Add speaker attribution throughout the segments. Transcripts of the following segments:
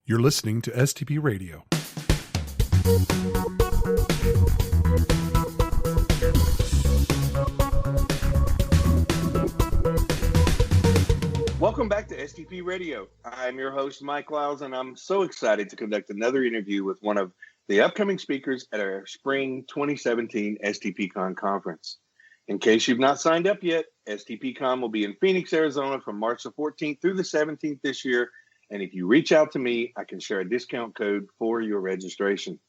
Speaker 1: You're listening to STP Radio.
Speaker 2: Welcome back to STP Radio. I'm your host, Mike Lyles, and I'm so excited to conduct another interview with one of the upcoming speakers at our Spring 2017 STPCon conference. In case you've not signed up yet, STPCon will be in Phoenix, Arizona from March the 14th through the 17th this year. And if you reach out to me, I can share a discount code for your registration.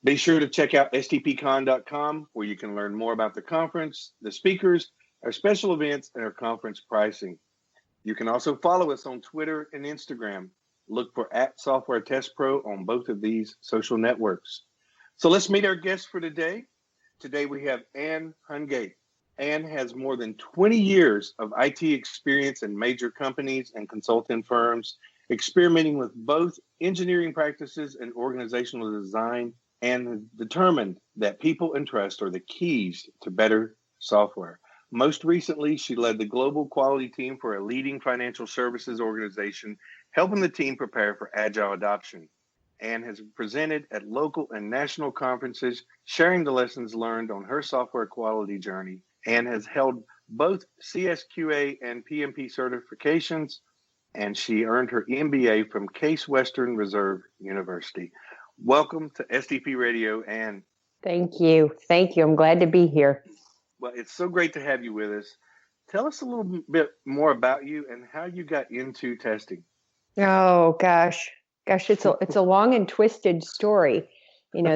Speaker 2: Be sure to check out stpcon.com, where you can learn more about the conference, the speakers, our special events, and our conference pricing. You can also follow us on Twitter and Instagram. Look for @SoftwareTestPro on both of these social networks. So let's meet our guests for today. Today we have Anne Hungate. Anne has more than 20 years of IT experience in major companies and consulting firms, experimenting with both engineering practices and organizational design, and determined that people and trust are the keys to better software. Most recently, she led the global quality team for a leading financial services organization, helping the team prepare for agile adoption. Anne has presented at local and national conferences, sharing the lessons learned on her software quality journey, and has held both CSQA and PMP certifications, and she earned her MBA from Case Western Reserve University. Welcome to STP Radio, Anne.
Speaker 3: Thank you. I'm glad to be here.
Speaker 2: Well, it's so great to have you with us. Tell us a little bit more about you and how you got into testing.
Speaker 3: Oh, gosh, it's a long and twisted story. You know,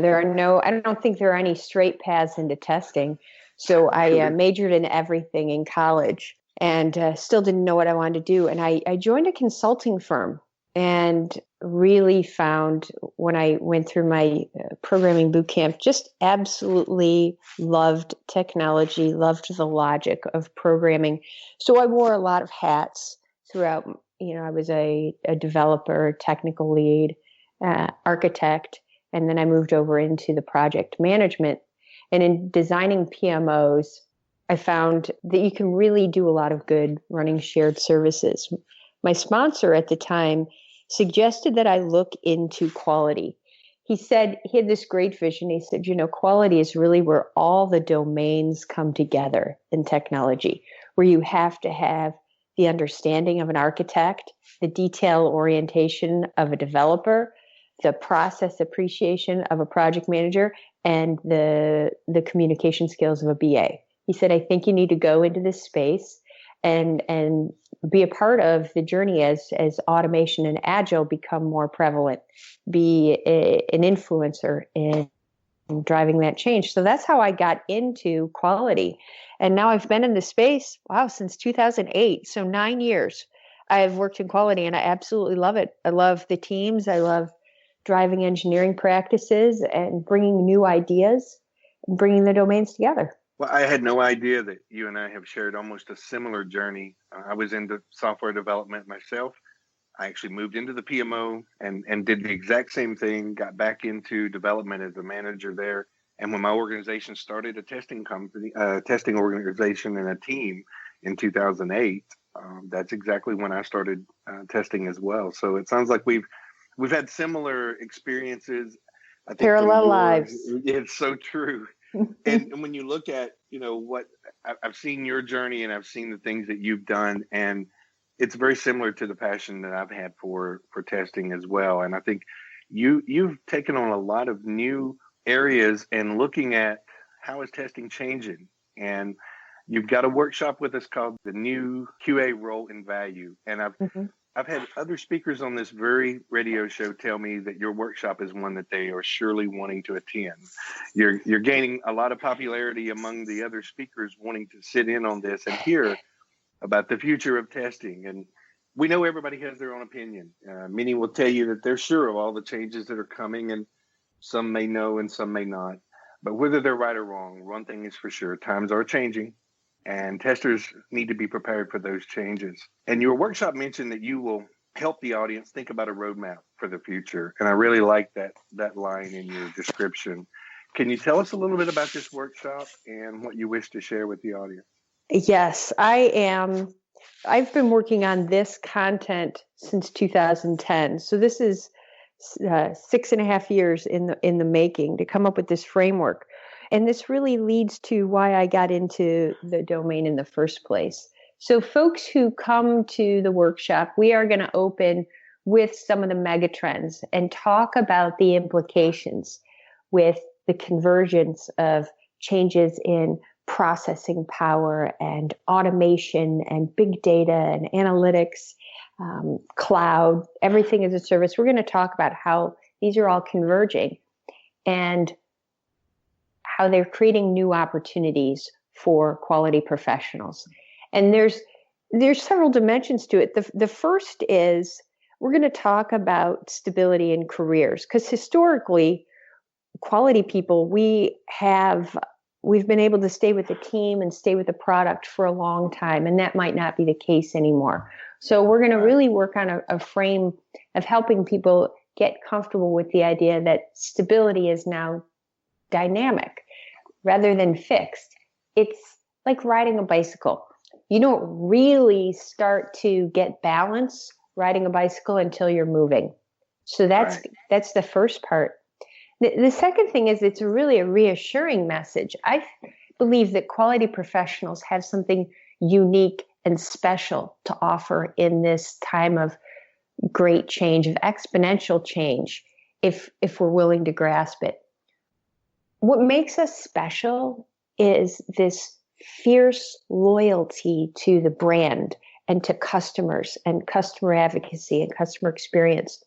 Speaker 3: I don't think there are any straight paths into testing. So I majored in everything in college and still didn't know what I wanted to do. And I joined a consulting firm and really found, when I went through my programming boot camp, just absolutely loved technology, loved the logic of programming. So I wore a lot of hats throughout. You know, I was a developer, technical lead, architect, and then I moved over into the project management. And in designing PMOs, I found that you can really do a lot of good running shared services. My sponsor at the time suggested that I look into quality. He said, he had this great vision. He said, quality is really where all the domains come together in technology, where you have to have the understanding of an architect, the detail orientation of a developer, the process appreciation of a project manager, and the communication skills of a BA. He said, I think you need to go into this space and be a part of the journey as automation and agile become more prevalent, be an influencer in driving that change. So that's how I got into quality. And now I've been in the space, since 2008. So 9 years I've worked in quality and I absolutely love it. I love the teams. I love driving engineering practices and bringing new ideas and bringing the domains together.
Speaker 2: Well, I had no idea that you and I have shared almost a similar journey. I was into software development myself. I actually moved into the PMO and did the exact same thing, got back into development as a manager there. And when my organization started a testing company, testing organization and a team in 2008, that's exactly when I started testing as well. So it sounds like we've had similar experiences. I think
Speaker 3: parallel lives.
Speaker 2: It's so true. And when you look at, what I've seen your journey and I've seen the things that you've done, and it's very similar to the passion that I've had for testing as well. And I think you've taken on a lot of new areas and looking at how is testing changing. And you've got a workshop with us called the New QA Role and Value. And I've had other speakers on this very radio show tell me that your workshop is one that they are surely wanting to attend. You're gaining a lot of popularity among the other speakers wanting to sit in on this and hear about the future of testing. And we know everybody has their own opinion. Many will tell you that they're sure of all the changes that are coming, and some may know and some may not. But whether they're right or wrong, one thing is for sure, times are changing. And testers need to be prepared for those changes. And your workshop mentioned that you will help the audience think about a roadmap for the future. And I really like that line in your description. Can you tell us a little bit about this workshop and what you wish to share with the audience?
Speaker 3: Yes, I am. I've been working on this content since 2010. So this is 6.5 years in the making to come up with this framework. And this really leads to why I got into the domain in the first place. So folks who come to the workshop, we are going to open with some of the megatrends and talk about the implications with the convergence of changes in processing power and automation and big data and analytics, cloud, everything as a service. We're going to talk about how these are all converging and how they're creating new opportunities for quality professionals. And there's several dimensions to it. The first is we're going to talk about stability in careers, because historically, quality people, we've been able to stay with the team and stay with the product for a long time, and that might not be the case anymore. So we're going to really work on a frame of helping people get comfortable with the idea that stability is now dynamic rather than fixed. It's like riding a bicycle. You don't really start to get balance riding a bicycle until you're moving. So that's the first part. The second thing is it's really a reassuring message. I believe that quality professionals have something unique and special to offer in this time of great change, of exponential change, if we're willing to grasp it. What makes us special is this fierce loyalty to the brand and to customers and customer advocacy and customer experience.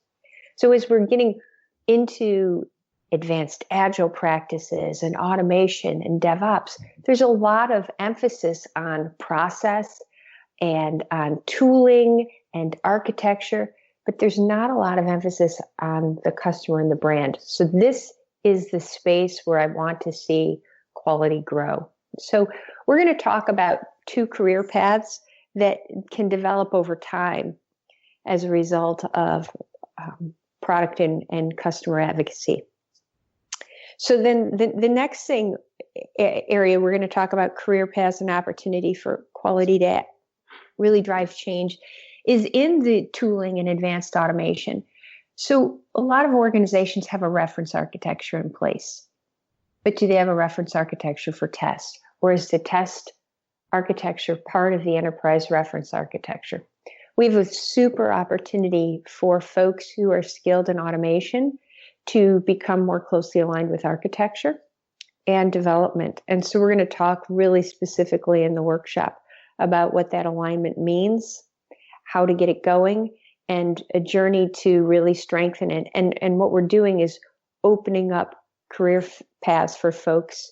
Speaker 3: So as we're getting into advanced agile practices and automation and DevOps, there's a lot of emphasis on process and on tooling and architecture, but there's not a lot of emphasis on the customer and the brand. So this is the space where I want to see quality grow. So we're going to talk about 2 career paths that can develop over time as a result of product and customer advocacy. So then the next area we're going to talk about career paths and opportunity for quality to really drive change is in the tooling and advanced automation. So a lot of organizations have a reference architecture in place, but do they have a reference architecture for test? Or is the test architecture part of the enterprise reference architecture? We have a super opportunity for folks who are skilled in automation to become more closely aligned with architecture and development. And so we're going to talk really specifically in the workshop about what that alignment means, how to get it going, and a journey to really strengthen it. And what we're doing is opening up career paths for folks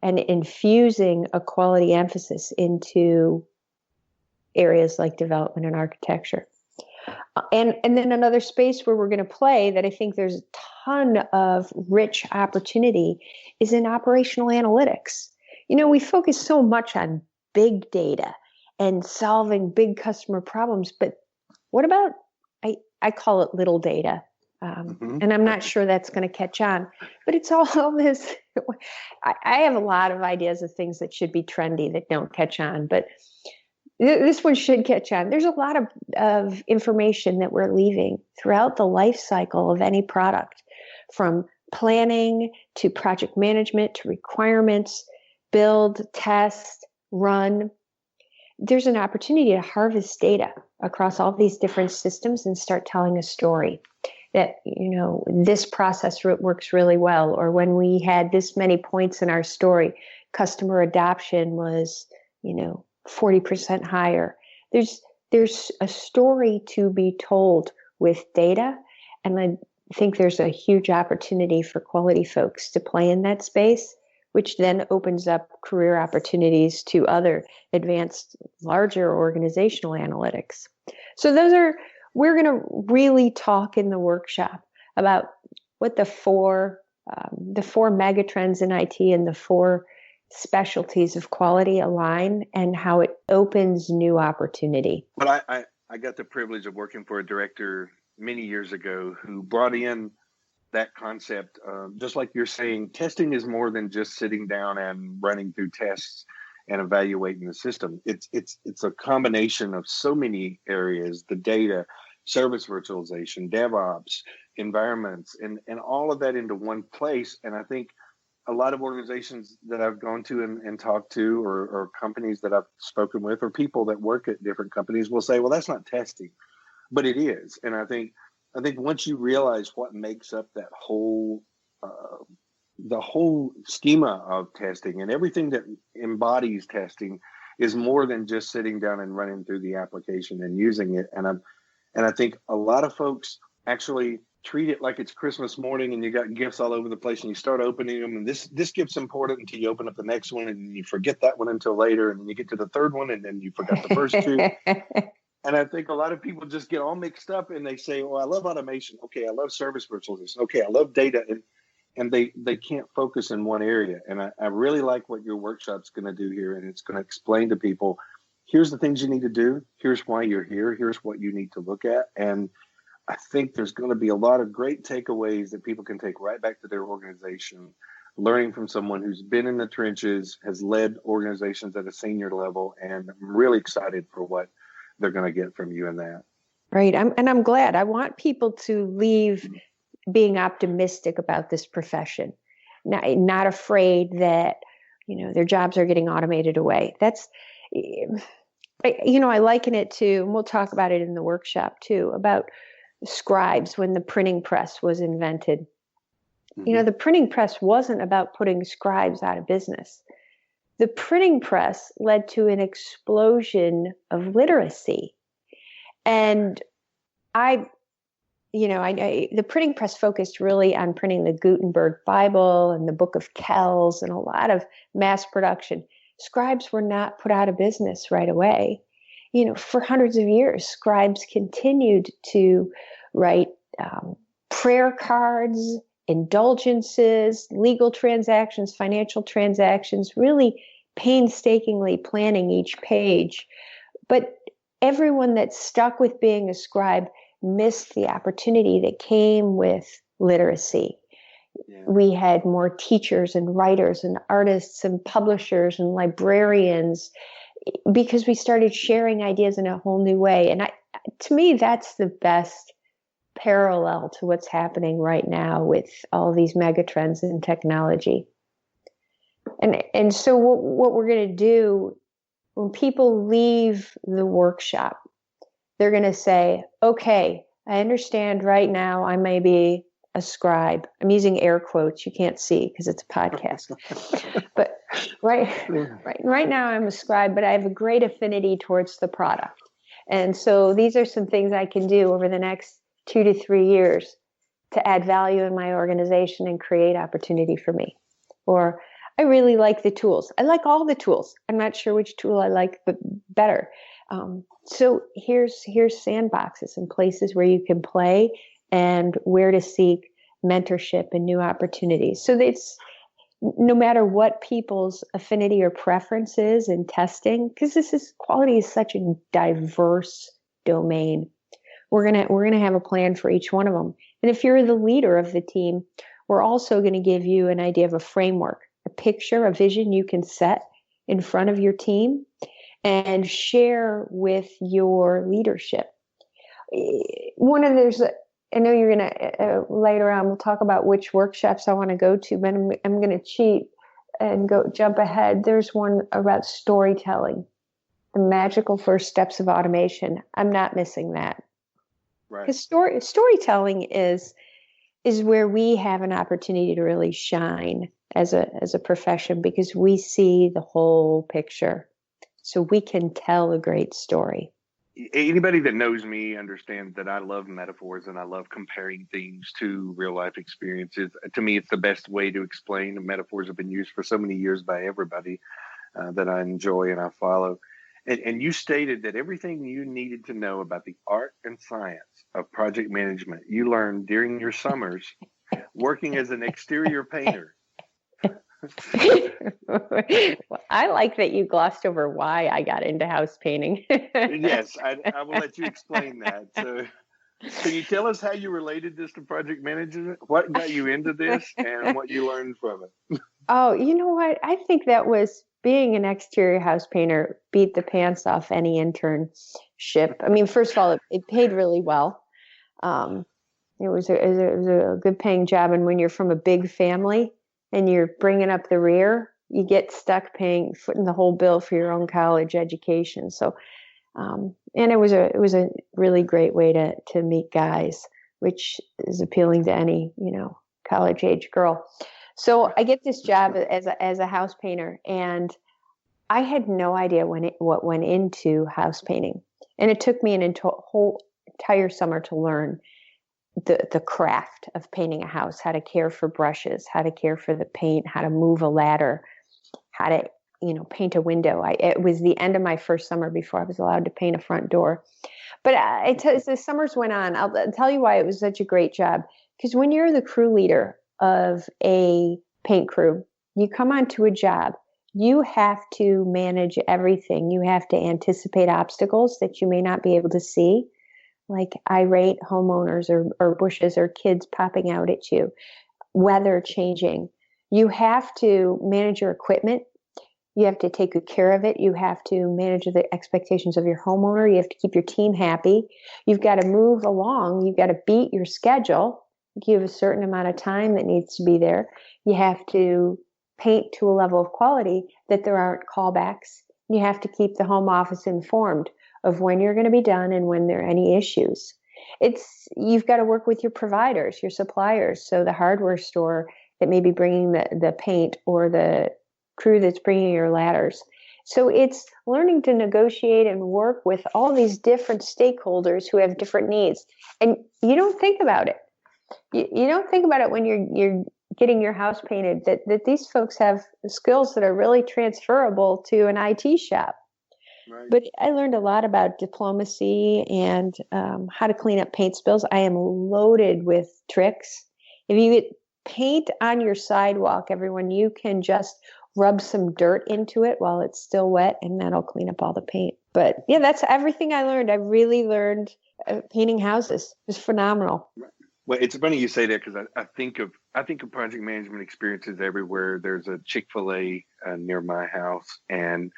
Speaker 3: and infusing a quality emphasis into areas like development and architecture. And then another space where we're going to play that I think there's a ton of rich opportunity is in operational analytics. You know, we focus so much on big data and solving big customer problems, but what about, I call it little data. And I'm not sure that's going to catch on, but it's all this. I have a lot of ideas of things that should be trendy that don't catch on, but this one should catch on. There's a lot of information that we're leaving throughout the life cycle of any product, from planning to project management to requirements, build, test, run. There's an opportunity to harvest data across all these different systems and start telling a story. That, you know, this process works really well, or when we had this many points in our story, customer adoption was, 40% higher. There's a story to be told with data, and I think there's a huge opportunity for quality folks to play in that space, which then opens up career opportunities to other advanced, larger organizational analytics. So we're going to really talk in the workshop about what the four megatrends in IT and the 4 specialties of quality align and how it opens new opportunity.
Speaker 2: But I got the privilege of working for a director many years ago who brought in that concept. Just like you're saying, testing is more than just sitting down and running through tests and evaluating the system. It's a combination of so many areas: the data, service virtualization, DevOps, environments, and all of that into one place. And I think a lot of organizations that I've gone to and talked to, or companies that I've spoken with, or people that work at different companies will say, well, that's not testing, but it is. And I think once you realize what makes up that whole, the whole schema of testing and everything that embodies testing is more than just sitting down and running through the application and using it. And I think a lot of folks actually treat it like it's Christmas morning and you got gifts all over the place and you start opening them, and this gift's important until you open up the next one, and you forget that one until later, and then you get to the third one and then you forgot the first two. And I think a lot of people just get all mixed up and they say, well, I love automation. Okay, I love service virtualization. Okay, I love data. And they can't focus in one area. And I really like what your workshop's going to do here. And it's going to explain to people, here's the things you need to do. Here's why you're here. Here's what you need to look at. And I think there's going to be a lot of great takeaways that people can take right back to their organization, learning from someone who's been in the trenches, has led organizations at a senior level. And I'm really excited for what they're going to get from you in that.
Speaker 3: Right. I'm glad. I want people to leave being optimistic about this profession, not afraid that, their jobs are getting automated away. That's, I liken it to, and we'll talk about it in the workshop too, about Scribes when the printing press was invented. Mm-hmm. The printing press wasn't about putting scribes out of business. The printing press led to an explosion of literacy. And the printing press focused really on printing the Gutenberg Bible and the Book of Kells and a lot of mass production. Scribes were not put out of business right away. For hundreds of years, scribes continued to write prayer cards, indulgences, legal transactions, financial transactions, really painstakingly planning each page. But everyone that stuck with being a scribe missed the opportunity that came with literacy. Yeah. We had more teachers and writers and artists and publishers and librarians because we started sharing ideas in a whole new way. And to me, that's the best parallel to what's happening right now with all these megatrends in technology. And so what we're going to do when people leave the workshop, they're going to say, okay, I understand right now I may be a scribe. I'm using air quotes. You can't see because it's a podcast. But right now I'm a scribe, but I have a great affinity towards the product. And so these are some things I can do over the next 2 to 3 years to add value in my organization and create opportunity for me. Or I really like the tools. I like all the tools. I'm not sure which tool I like better. So here's sandboxes and places where you can play and where to seek mentorship and new opportunities. So it's no matter what people's affinity or preference is in testing, because quality is such a diverse domain. We're gonna have a plan for each one of them. And if you're the leader of the team, we're also going to give you an idea of a framework, a picture, a vision you can set in front of your team and share with your leadership. I know you're going to, later on, we'll talk about which workshops I want to go to, but I'm going to cheat and jump ahead. There's one about storytelling, the magical first steps of automation. I'm not missing that.
Speaker 2: Right.
Speaker 3: Because storytelling is where we have an opportunity to really shine as a profession because we see the whole picture. So we can tell a great story.
Speaker 2: Anybody that knows me understands that I love metaphors and I love comparing things to real life experiences. To me, it's the best way to explain. Metaphors have been used for so many years by everybody that I enjoy and I follow. And you stated that everything you needed to know about the art and science of project management, you learned during your summers working as an exterior painter.
Speaker 3: Well, I like that you glossed over why I got into house painting.
Speaker 2: Yes, I will let you explain that. So can you tell us how you related this to project management? What got you into this and what you learned from it?
Speaker 3: Oh, you know what? I think that was being an exterior house painter beat the pants off any internship. I mean, first of all, it paid really well. it was a good paying job. And when you're from a big family and you're bringing up the rear, you get stuck footing the whole bill for your own college education. So, and it was a really great way to meet guys, which is appealing to any, college age girl. So I get this job as a house painter, and I had no idea what went into house painting. And it took me an whole entire summer to learn the craft of painting a house, how to care for brushes, how to care for the paint, how to move a ladder, how to, paint a window. It was the end of my first summer before I was allowed to paint a front door. But as the summers went on, I'll tell you why it was such a great job. Because when you're the crew leader of a paint crew, you come onto a job, you have to manage everything. You have to anticipate obstacles that you may not be able to see, like irate homeowners or bushes or kids popping out at you, weather changing. You have to manage your equipment. You have to take good care of it. You have to manage the expectations of your homeowner. You have to keep your team happy. You've got to move along. You've got to beat your schedule. You have a certain amount of time that needs to be there. You have to paint to a level of quality that there aren't callbacks. You have to keep the home office informed of when you're going to be done and when there are any issues. You've got to work with your providers, your suppliers. So the hardware store that may be bringing the paint, or the crew that's bringing your ladders. So it's learning to negotiate and work with all these different stakeholders who have different needs. And you don't think about it. You don't think about it when you're getting your house painted, that these folks have skills that are really transferable to an IT shop. Right. But I learned a lot about diplomacy and how to clean up paint spills. I am loaded with tricks. If you get paint on your sidewalk, everyone, you can just rub some dirt into it while it's still wet, and that'll clean up all the paint. But yeah, that's everything I learned. I really learned painting houses. It was phenomenal.
Speaker 2: Well, it's funny you say that, because I think of project management experiences everywhere. There's a Chick-fil-A near my house, and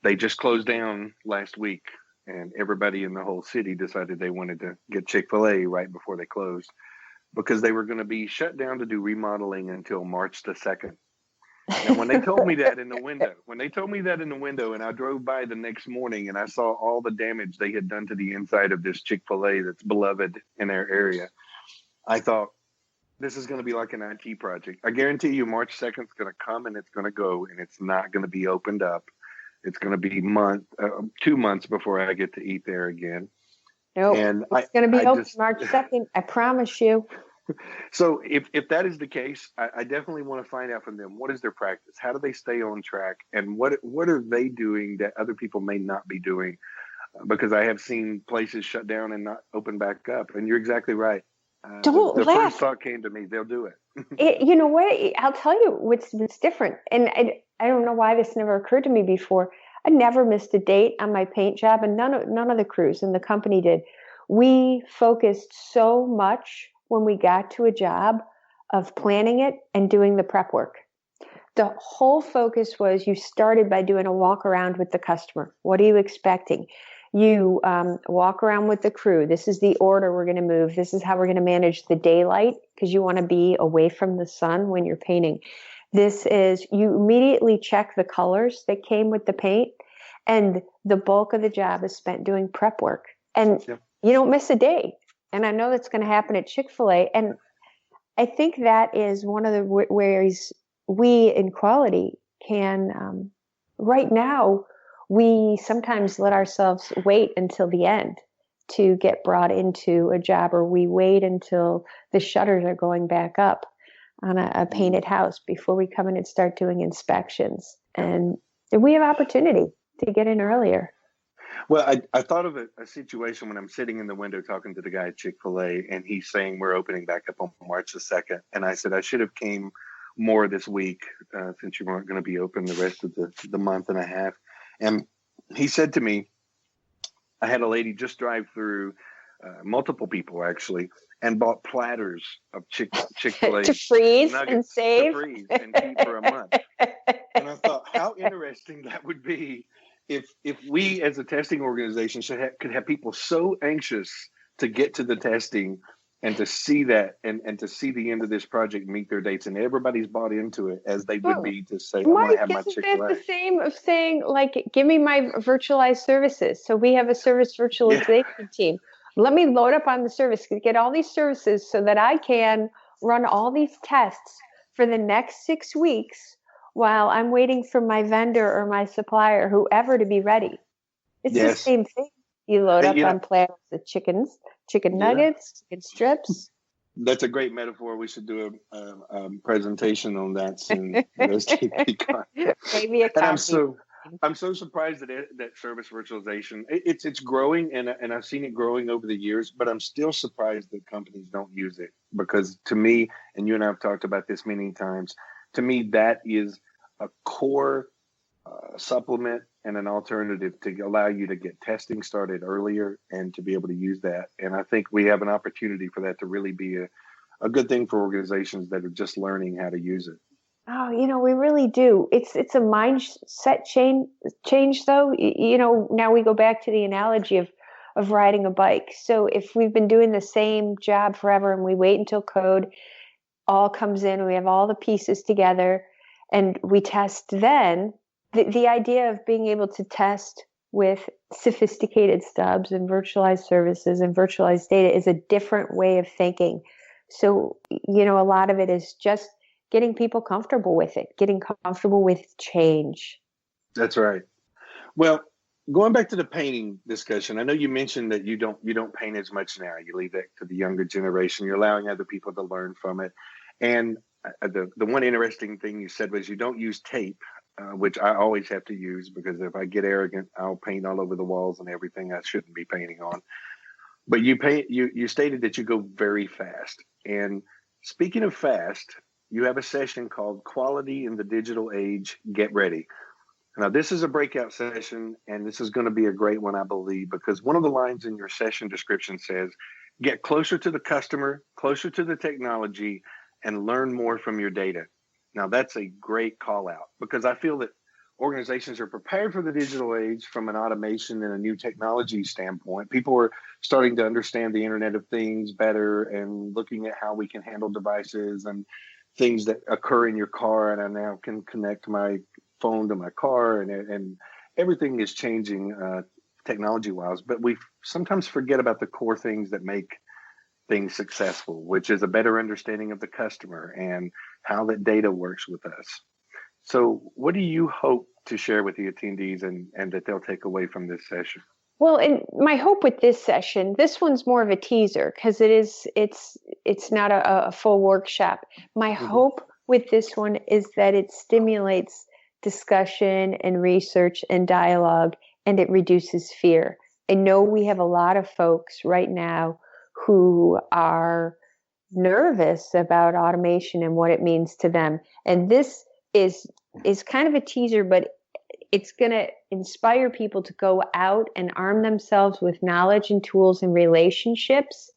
Speaker 2: they just closed down last week, and everybody in the whole city decided they wanted to get Chick-fil-A right before they closed, because they were going to be shut down to do remodeling until March the 2nd. And when they told me that in the window, and I drove by the next morning and I saw all the damage they had done to the inside of this Chick-fil-A that's beloved in their area, I thought, this is going to be like an IT project. I guarantee you March 2nd is going to come and it's going to go, and it's not going to be opened up. It's going to be 2 months before I get to eat there again.
Speaker 3: Nope, and it's going to be open March 2nd. I promise you.
Speaker 2: So if that is the case, I definitely want to find out from them, what is their practice? How do they stay on track? And what are they doing that other people may not be doing? Because I have seen places shut down and not open back up. And you're exactly right.
Speaker 3: Don't
Speaker 2: the
Speaker 3: laugh.
Speaker 2: First thought came to me, they'll do it.
Speaker 3: You know what? I'll tell you what's different. And I don't know why this never occurred to me before. I never missed a date on my paint job, and none of the crews in the company did. We focused so much when we got to a job of planning it and doing the prep work. The whole focus was, you started by doing a walk around with the customer. What are you expecting? You walk around with the crew. This is the order we're going to move. This is how we're going to manage the daylight, because you want to be away from the sun when you're painting. You immediately check the colors that came with the paint, and the bulk of the job is spent doing prep work. And you don't miss a day. And I know that's going to happen at Chick-fil-A. And I think that is one of the ways we in quality can, right now, we sometimes let ourselves wait until the end to get brought into a job, or we wait until the shutters are going back up on a painted house before we come in and start doing inspections. And we have opportunity to get in earlier.
Speaker 2: Well, I thought of a situation when I'm sitting in the window talking to the guy at Chick-fil-A, and he's saying we're opening back up on March the 2nd. And I said, I should have came more this week since you weren't going to be open the rest of the month and a half. And he said to me, I had a lady just drive through, multiple people actually, and bought platters of Chick-fil-A
Speaker 3: to freeze and save.
Speaker 2: To freeze and keep for a month. And I thought, how interesting that would be if we as a testing organization could have people so anxious to get to the testing And to see that and to see the end of this project meet their dates, and everybody's bought into it as they would be to say, I want to have my
Speaker 3: Isn't
Speaker 2: Chick-fil-A.
Speaker 3: that the same of saying, like, give me my virtualized services? So we have a service virtualization team. Let me load up on the service, get all these services so that I can run all these tests for the next 6 weeks while I'm waiting for my vendor or my supplier, whoever, to be ready. It's the same thing. You load up on platters of chicken nuggets, chicken strips.
Speaker 2: That's a great metaphor. We should do a presentation on that soon.
Speaker 3: Maybe a
Speaker 2: and I'm so surprised that service virtualization it's growing, and I've seen it growing over the years. But I'm still surprised that companies don't use it, because to me, and you and I have talked about this many times, to me that is a core supplement and an alternative to allow you to get testing started earlier and to be able to use that. And I think we have an opportunity for that to really be a good thing for organizations that are just learning how to use it.
Speaker 3: Oh, we really do. It's a mindset change though. Now we go back to the analogy of riding a bike. So if we've been doing the same job forever and we wait until code all comes in, we have all the pieces together and we test then, the idea of being able to test with sophisticated stubs and virtualized services and virtualized data is a different way of thinking. So, a lot of it is just getting people comfortable with it, getting comfortable with change.
Speaker 2: That's right. Well, going back to the painting discussion, I know you mentioned that you don't paint as much now. You leave that to the younger generation. You're allowing other people to learn from it. And the one interesting thing you said was you don't use tape, which I always have to use, because if I get arrogant, I'll paint all over the walls and everything I shouldn't be painting on. But you stated that you go very fast. And speaking of fast, you have a session called Quality in the Digital Age, Get Ready. Now, this is a breakout session, and this is going to be a great one, I believe, because one of the lines in your session description says, get closer to the customer, closer to the technology, and learn more from your data. Now, that's a great call out, because I feel that organizations are prepared for the digital age from an automation and a new technology standpoint. People are starting to understand the Internet of Things better and looking at how we can handle devices and things that occur in your car. And I now can connect my phone to my car, and everything is changing technology-wise. But we sometimes forget about the core things that make things successful, which is a better understanding of the customer and how that data works with us. So what do you hope to share with the attendees and that they'll take away from this session?
Speaker 3: Well, and my hope with this session, this one's more of a teaser because it's not a full workshop. My hope with this one is that it stimulates discussion and research and dialogue, and it reduces fear. I know we have a lot of folks right now who are nervous about automation and what it means to them. And this is kind of a teaser, but it's going to inspire people to go out and arm themselves with knowledge and tools and relationships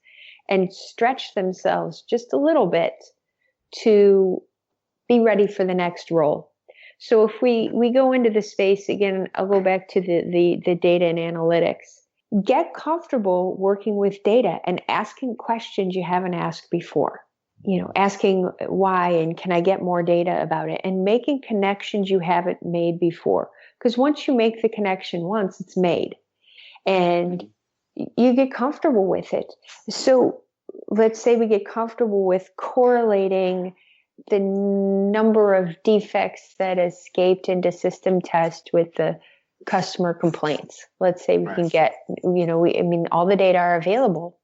Speaker 3: and stretch themselves just a little bit to be ready for the next role. So if we go into the space, again, I'll go back to the data and analytics. Get comfortable working with data and asking questions you haven't asked before. Asking why and can I get more data about it, and making connections you haven't made before. Because once you make the connection once, it's made and you get comfortable with it. So let's say we get comfortable with correlating the number of defects that escaped into system test with the customer complaints. Let's say we can get, all the data are available.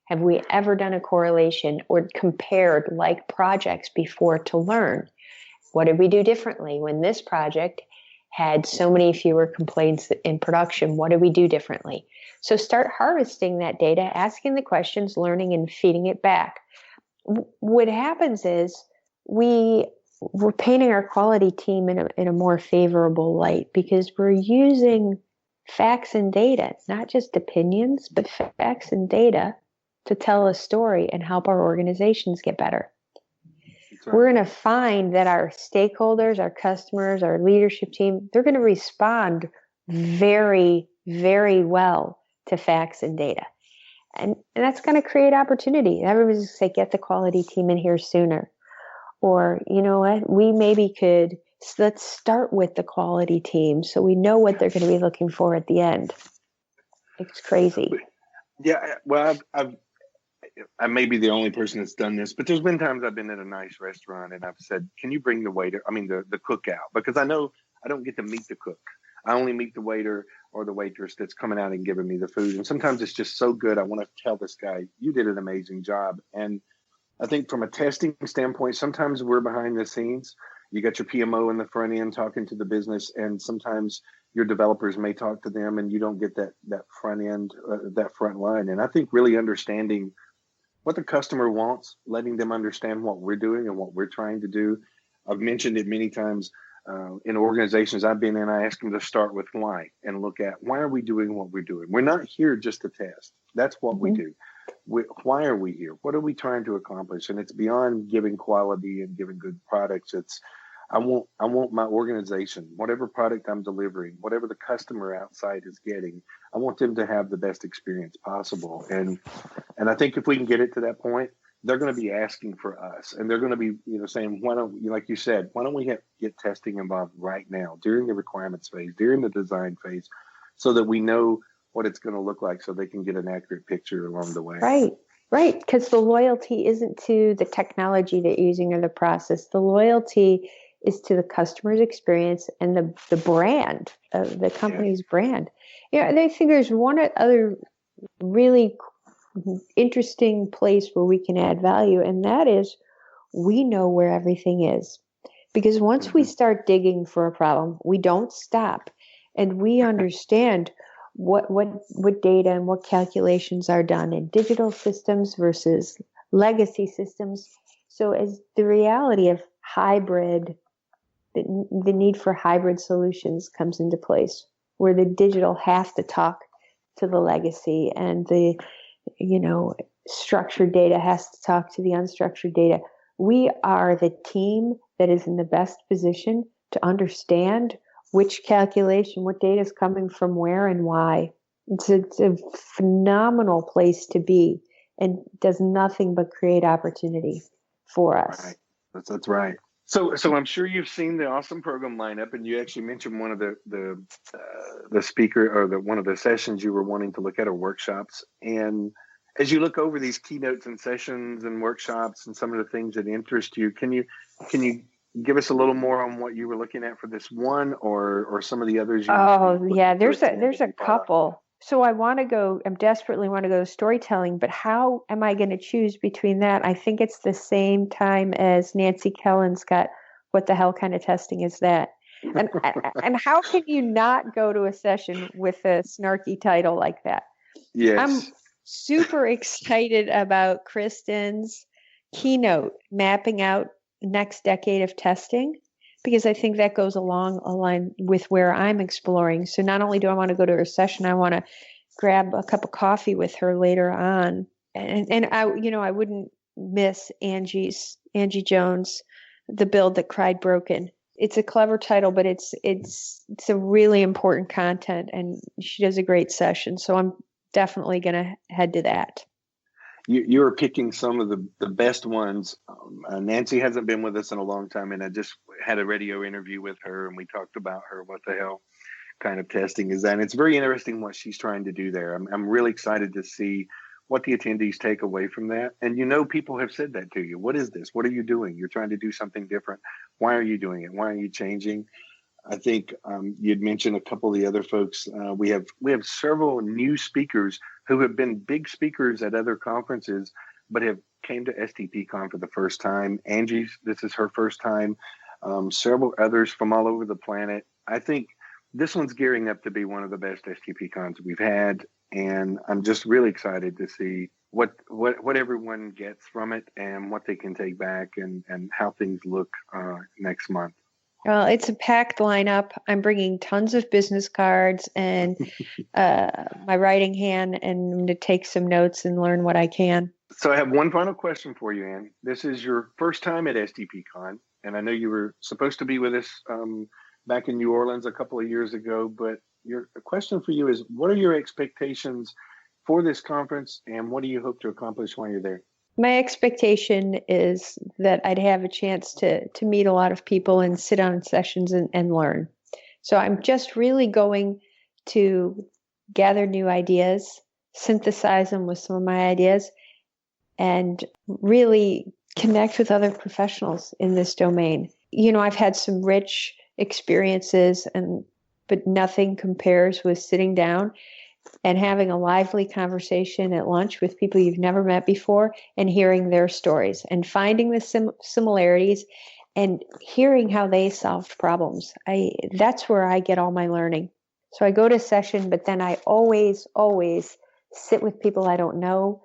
Speaker 3: Have we ever done a correlation or compared like projects before to learn? What did we do differently when this project had so many fewer complaints in production? What did we do differently? So start harvesting that data, asking the questions, learning, and feeding it back. What happens is we're painting our quality team in a more favorable light because we're using facts and data, not just opinions, but facts and data to tell a story and help our organizations get better. Right. We're going to find that our stakeholders, our customers, our leadership team, they're going to respond very, very well to facts and data. And that's going to create opportunity. Everybody's going to say, get the quality team in here sooner. Or, you know what, we maybe could, so let's start with the quality team so we know what they're going to be looking for at the end. It's crazy.
Speaker 2: Yeah, well, I may be the only person that's done this, but there's been times I've been at a nice restaurant and I've said, can you bring the cook out? Because I know I don't get to meet the cook. I only meet the waiter or the waitress that's coming out and giving me the food. And sometimes it's just so good. I want to tell this guy, you did an amazing job. And I think from a testing standpoint, sometimes we're behind the scenes. You got your PMO in the front end talking to the business, and sometimes your developers may talk to them and you don't get that front end, that front line. And I think really understanding what the customer wants, letting them understand what we're doing and what we're trying to do. I've mentioned it many times in organizations I've been in. I ask them to start with why and look at why are we doing what we're doing? We're not here just to test. That's what we do. Why are we here? What are we trying to accomplish? And it's beyond giving quality and giving good products. It's I want my organization, whatever product I'm delivering, whatever the customer outside is getting, I want them to have the best experience possible. And I think if we can get it to that point, they're going to be asking for us, and they're going to be, saying, why don't, like you said, why don't we get testing involved right now during the requirements phase, during the design phase, so that we know what it's going to look like, so they can get an accurate picture along the way.
Speaker 3: Right. Because the loyalty isn't to the technology they're using or the process. The loyalty is to the customer's experience and the brand, the company's brand. And I think there's one other really interesting place where we can add value, and that is we know where everything is. Because once we start digging for a problem, we don't stop, and we understand what data and what calculations are done in digital systems versus legacy systems. So as the reality of hybrid, the need for hybrid solutions comes into place, where the digital has to talk to the legacy and the structured data has to talk to the unstructured data. We are the team that is in the best position to understand which calculation, what data is coming from where and why. It's a phenomenal place to be, and does nothing but create opportunity for us.
Speaker 2: Right. That's right. So I'm sure you've seen the awesome program lineup, and you actually mentioned one of the speaker or one of the sessions you were wanting to look at, or workshops. And as you look over these keynotes and sessions and workshops and some of the things that interest you, can you give us a little more on what you were looking at for this one, or some of the others?
Speaker 3: There's a couple. So I desperately want to go storytelling, but how am I going to choose between that? I think it's the same time as Nancy Kellen's got What the Hell Kind of Testing Is That? And how can you not go to a session with a snarky title like that?
Speaker 2: Yes.
Speaker 3: I'm super excited about Kristen's keynote, mapping out the next decade of testing, because I think that goes along a line with where I'm exploring. So not only do I want to go to her session, I want to grab a cup of coffee with her later on. And I wouldn't miss Angie Jones, The Build That Cried Broken. It's a clever title, but it's a really important content, and she does a great session. So I'm definitely going to head to that.
Speaker 2: You're picking some of the best ones. Nancy hasn't been with us in a long time, and I just had a radio interview with her, and we talked about her What the Hell Kind of Testing Is That? And it's very interesting what she's trying to do there. I'm really excited to see what the attendees take away from that. And people have said that to you. What is this? What are you doing? You're trying to do something different. Why are you doing it? Why are you changing? I think you'd mentioned a couple of the other folks. We have several new speakers who have been big speakers at other conferences, but have came to STPCon for the first time. This is her first time. Several others from all over the planet. I think this one's gearing up to be one of the best STPCons we've had, and I'm just really excited to see what everyone gets from it and what they can take back, and how things look next month.
Speaker 3: Well, it's a packed lineup. I'm bringing tons of business cards and my writing hand, and I'm going to take some notes and learn what I can.
Speaker 2: So I have one final question for you, Anne. This is your first time at STPCon, and I know you were supposed to be with us back in New Orleans a couple of years ago, but the question for you is, what are your expectations for this conference, and what do you hope to accomplish while you're there?
Speaker 3: My expectation is that I'd have a chance to meet a lot of people and sit on sessions and learn. So I'm just really going to gather new ideas, synthesize them with some of my ideas, and really connect with other professionals in this domain. You know, I've had some rich experiences, but nothing compares with sitting down and having a lively conversation at lunch with people you've never met before and hearing their stories and finding the similarities and hearing how they solved problems. That's where I get all my learning. So I go to session, but then I always sit with people I don't know,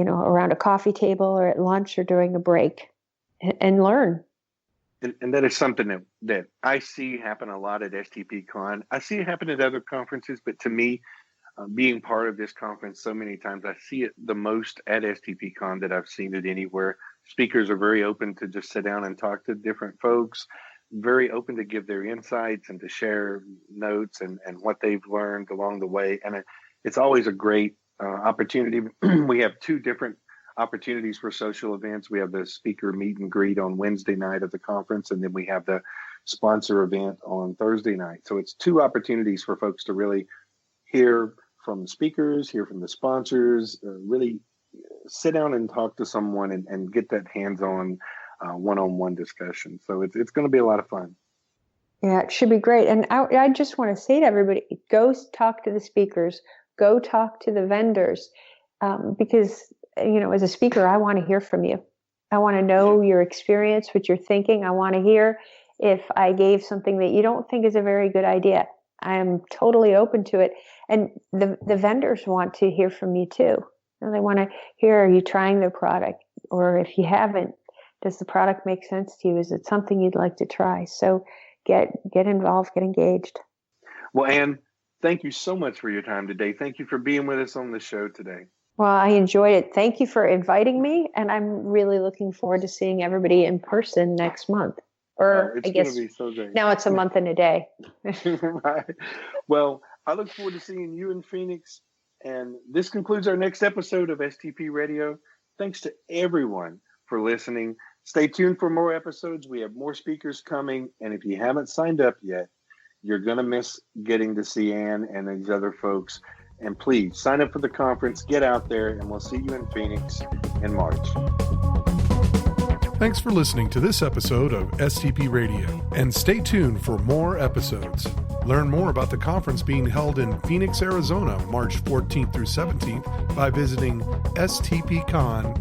Speaker 3: around a coffee table or at lunch or during a break and learn.
Speaker 2: And that is something that I see happen a lot at STP Con. I see it happen at other conferences, but to me, being part of this conference so many times, I see it the most at STP Con that I've seen it anywhere. Speakers are very open to just sit down and talk to different folks, very open to give their insights and to share notes and what they've learned along the way. And it's always a great opportunity. We have two different opportunities for social events. We have the speaker meet and greet on Wednesday night of the conference, and then we have the sponsor event on Thursday night. So it's two opportunities for folks to really hear from the speakers, hear from the sponsors, really sit down and talk to someone and get that hands-on one-on-one discussion. So it's going to be a lot of fun.
Speaker 3: Yeah, it should be great. And I just want to say to everybody, go talk to the speakers, go talk to the vendors, because, as a speaker, I want to hear from you. I want to know your experience, what you're thinking. I want to hear if I gave something that you don't think is a very good idea. I am totally open to it. And the vendors want to hear from me too. They want to hear, are you trying their product? Or if you haven't, does the product make sense to you? Is it something you'd like to try? So get involved, get engaged.
Speaker 2: Well, Anne, thank you so much for your time today. Thank you for being with us on the show today.
Speaker 3: Well, I enjoyed it. Thank you for inviting me. And I'm really looking forward to seeing everybody in person next month. Or I guess be so great. Now it's a month and a day.
Speaker 2: Right. Well, I look forward to seeing you in Phoenix. And this concludes our next episode of STP Radio. Thanks to everyone for listening. Stay tuned for more episodes. We have more speakers coming. And if you haven't signed up yet, you're going to miss getting to see Anne and these other folks. And please sign up for the conference, get out there, and we'll see you in Phoenix in March.
Speaker 1: Thanks for listening to this episode of STP Radio, and stay tuned for more episodes. Learn more about the conference being held in Phoenix, Arizona, March 14th through 17th by visiting stpcon.com.